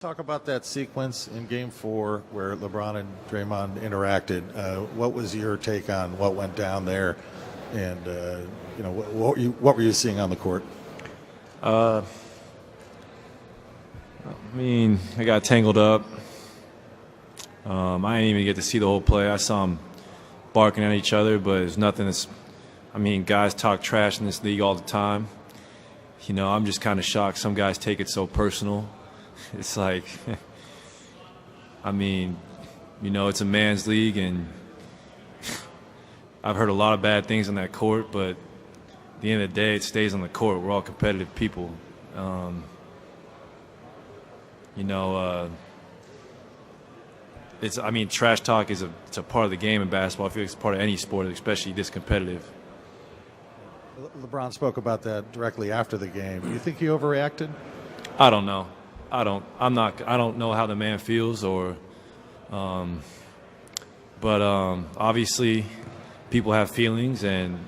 Talk about that sequence in Game 4 where LeBron and Draymond interacted. What was your take on what went down there, and what were you seeing on the court? I mean, I got tangled up. I didn't even get to see the whole play. I saw them barking at each other, but it's nothing that's. I mean, guys talk trash in this league all the time. You know, I'm just kind of shocked. Some guys take it so personal. It's like, I mean, you know, it's a man's league, and I've heard a lot of bad things on that court, but at the end of the day, it stays on the court. We're all competitive people. I mean, trash talk it's a part of the game in basketball. I feel like it's part of any sport, especially this competitive. LeBron spoke about that directly after the game. Do you think he overreacted? I don't know. I don't know how the man feels, but obviously people have feelings, and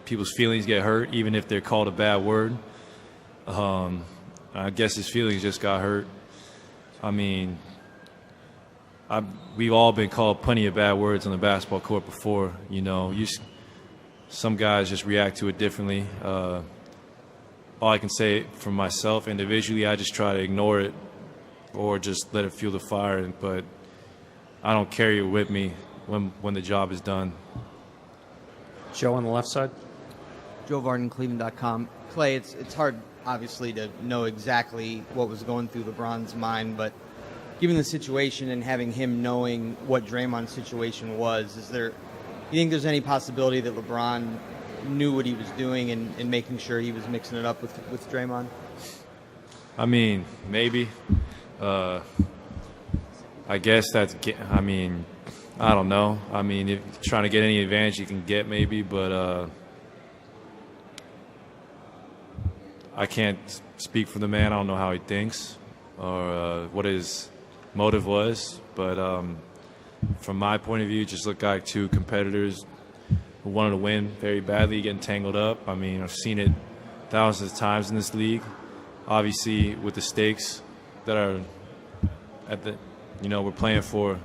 people's feelings get hurt even if they're called a bad word. I guess his feelings just got hurt. I mean, we've all been called plenty of bad words on the basketball court before. You know, some guys just react to it differently. All I can say for myself individually, I just try to ignore it or just let it fuel the fire. But I don't carry it with me when the job is done. Joe on the left side. Joe Varden, Cleveland.com. Klay, it's hard, obviously, to know exactly what was going through LeBron's mind, but given the situation and having him knowing what Draymond's situation was, you think there's any possibility that LeBron knew what he was doing and making sure he was mixing it up with Draymond? I mean, maybe. I guess I don't know. I mean, if you're trying to get any advantage you can get, maybe, but I can't speak for the man. I don't know how he thinks or what his motive was, but from my point of view, just look like two competitors who wanted to win very badly, getting tangled up. I mean, I've seen it thousands of times in this league. Obviously, with the stakes that are we're playing for,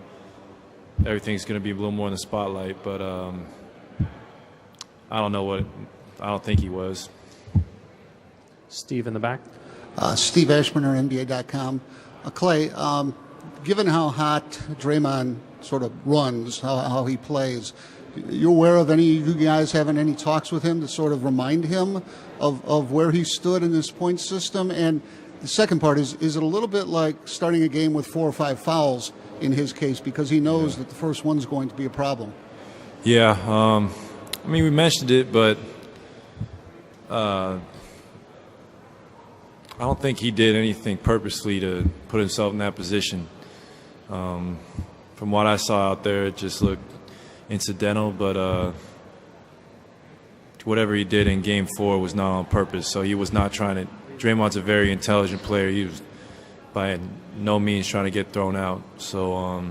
everything's going to be a little more in the spotlight. But I don't think he was. Steve in the back. Steve Ashburner, NBA.com. Klay, given how hot Draymond sort of runs, how he plays, you aware of any of you guys having any talks with him to sort of remind him of where he stood in this point system? And the second part is it a little bit like starting a game with 4 or 5 fouls in his case, because he knows that the first one's going to be a problem? Yeah, I mean, we mentioned it, but I don't think he did anything purposely to put himself in that position. From what I saw out there, it just looked incidental, but whatever he did in Game 4 was not on purpose. So he was not trying to. Draymond's a very intelligent player. He was by no means trying to get thrown out. So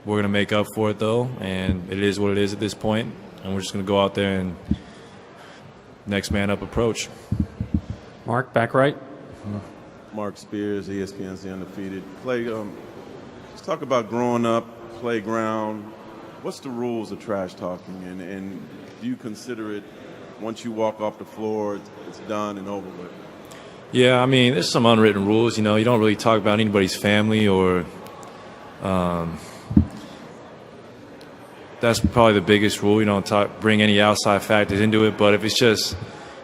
we're going to make up for it, though, and it is what it is at this point, and we're just going to go out there and next man up approach. Mark, back right. Mark Spears, ESPN's The Undefeated. Klay, let's talk about growing up, playground. What's the rules of trash talking, and do you consider it, once you walk off the floor, it's done and over with? Yeah, I mean, there's some unwritten rules. You know, you don't really talk about anybody's family or that's probably the biggest rule. You don't bring any outside factors into it. But if it's just,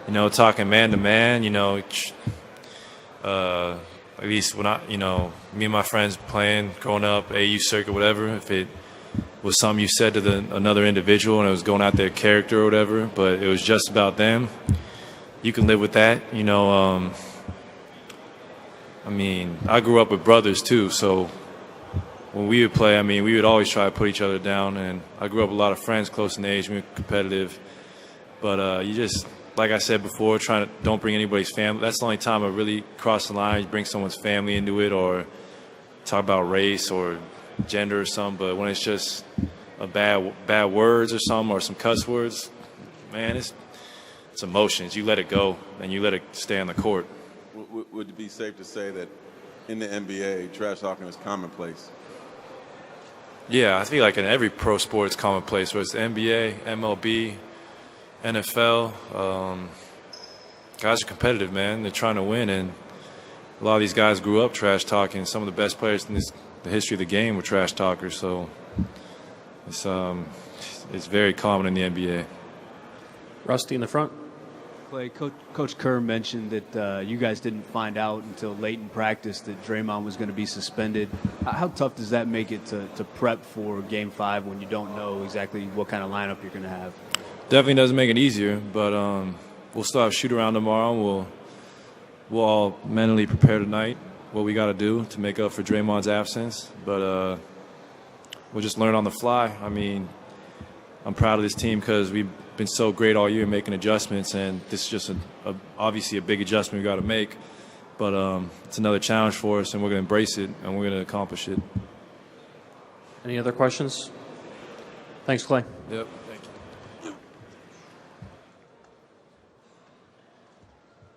you know, talking man to man, you know, at least when me and my friends playing, growing up, AU circuit, whatever, if it was something you said to another individual and it was going out their character or whatever, but it was just about them, you can live with that. You know, I mean, I grew up with brothers too, so when we would play, I mean, we would always try to put each other down, and I grew up with a lot of friends close in age, we were competitive, but you just, like I said before, don't bring anybody's family. That's the only time I really cross the line. You bring someone's family into it or talk about race or gender or something, but when it's just a bad words or something or some cuss words, man, it's emotions. You let it go and you let it stay on the court. Would it be safe to say that in the NBA, trash talking is commonplace. Yeah, I feel like in every pro sport it's commonplace, whether it's the NBA, MLB, NFL. Guys are competitive, man. They're trying to win, and a lot of these guys grew up trash talking. Some of the best players in the history of the game were trash talkers, so it's very common in the NBA. Rusty in the front. Klay, Coach Kerr mentioned that you guys didn't find out until late in practice that Draymond was going to be suspended. How tough does that make it to prep for Game 5 when you don't know exactly what kind of lineup you're going to have? Definitely doesn't make it easier, but we'll still have shoot-around tomorrow. We'll all mentally prepare tonight what we got to do to make up for Draymond's absence, but we'll just learn on the fly. I mean, I'm proud of this team because we've been so great all year making adjustments, and this is just obviously a big adjustment we got to make. But it's another challenge for us, and we're going to embrace it, and we're going to accomplish it. Any other questions? Thanks, Klay. Yep.